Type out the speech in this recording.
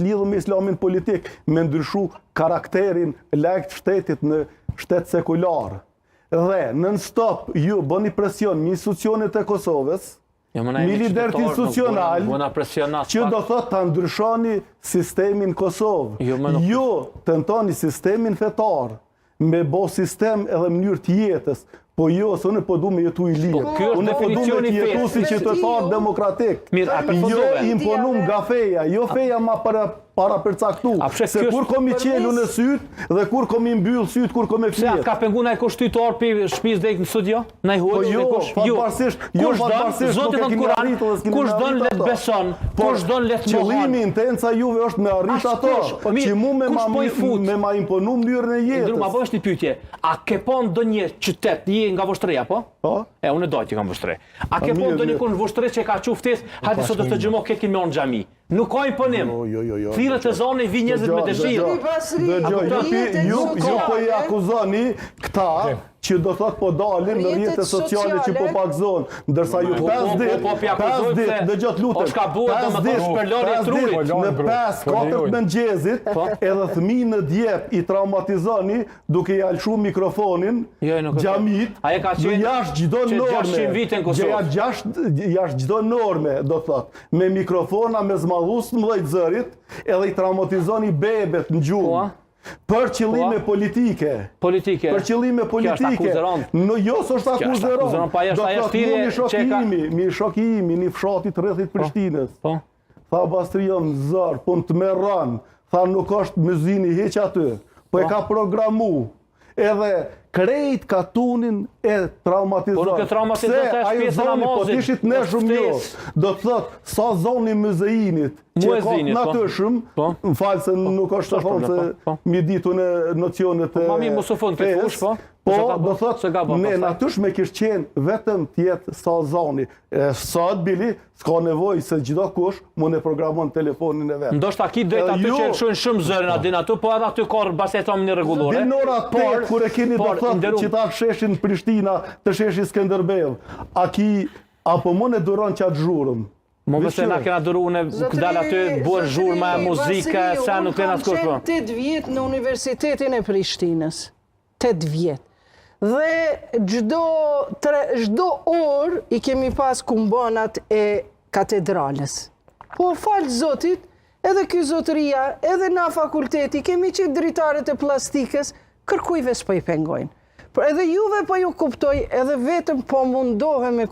lidhur me islamin politik, me ndryshu karakterin lajk të shtetit në shtet sekular. Dhe non-stop ju bëni presion me institucionet e Kosovës, me liderët institucional, që do thot të ndryshoni sistemin Kosovë. Ju tentoni sistemin fetar, me bo sistem edhe mënyrë të jetës, po jo, se unë po du me jetu i lirë. Unë po du me jetu si qytetar demokratik. Jo imponum nga feja, jo feja ma para përcaktu. Se kur kom i qelu në sytë, dhe kur kom i mbyllë sytë, kur kom e fjetë. Se atë ka pengu na e kushtytor për shpiz dhe në studio? Na i Po jo, fatëparsisht, nuk e kemi arritë dhe s'kemi kush don let beson, kush don let mohon. Qëllimi intenca juve është me arrit ato, që mu me ma imponu mënyrën e jetës. Ndru, ma po është një pyetje, a ke po ndonjë qytet, një nga Voshtria, po? Po? Unë e dojtë që kam Voshtri. A ke po ndonjë kur në Voshtri që ka quftis, hajde sot të gjëmo këtë me onë xhami. Nuk ka imponim. Thirrët e zonës vi njerëzit me dëshirë. Ju po i akuzoni këta që do thot po dalim në rrjetet sociale që po pakzon, ndërsa ju 5 ditë, dëgjot lutem, 5 ditë në 5-4 mëngjesit, edhe fëmijë në djep i traumatizoni duke i alshu mikrofonin xhamit, jashtë çdo norme, jashtë çdo norme, do thot, me mikrofona, me zmadhus të mëdhej zërit, edhe i traumatizoni bebet në gjumë. Për qëllime politike. Për qëllime politike. Jo, së është akuzeron. Do të thotë mi shokimi, një fshatit rrethit Prishtinës. Tha Bastrion zërë, po në të merran. Tha nuk është mëzini heq aty. Po e ka programu. Edhe krejt katunin e traumatizon. Po nuk e traumatizon të e shpjesë namazit. Po t'ishit ne shumë jo. Do të thotë, sa zoni mëzëinit, që e ka natëshëm, më falë se nuk është të thonë se mi ditu në nocionet e fejës, po do thotë, ne natysh me kishë qenë vetëm tjetë sa zoni. Sot, Bili, s'ka nevoj se gjitha kush mu ne programon telefonin e vetë. Ndoshta ki drejt aty që shumë shumë zërin adin aty, po edhe aty ka basetom një regulore. Dinora 8, kur e keni do thotë që ta sheshin Prishtina, të sheshin Skënderbeu, apo mu ne duron qatë zhurëm? Mo mëse na kena duru në këdal aty, bërë zhurma, muzika, sa nuk kena s'kush po. Unë kam qenë 8 vjetë në Universitetin e Prishtinës. 8 vjetë. Dhe gjdo orë i kemi pas kumbanat e katedrales. Po falë Zotit, edhe ky zotëria, edhe na fakulteti, kemi qenë dritarët e plastikës, kërkujve s'po i pengojnë. Por edhe juve po ju kuptoj, edhe vetëm po mundohem me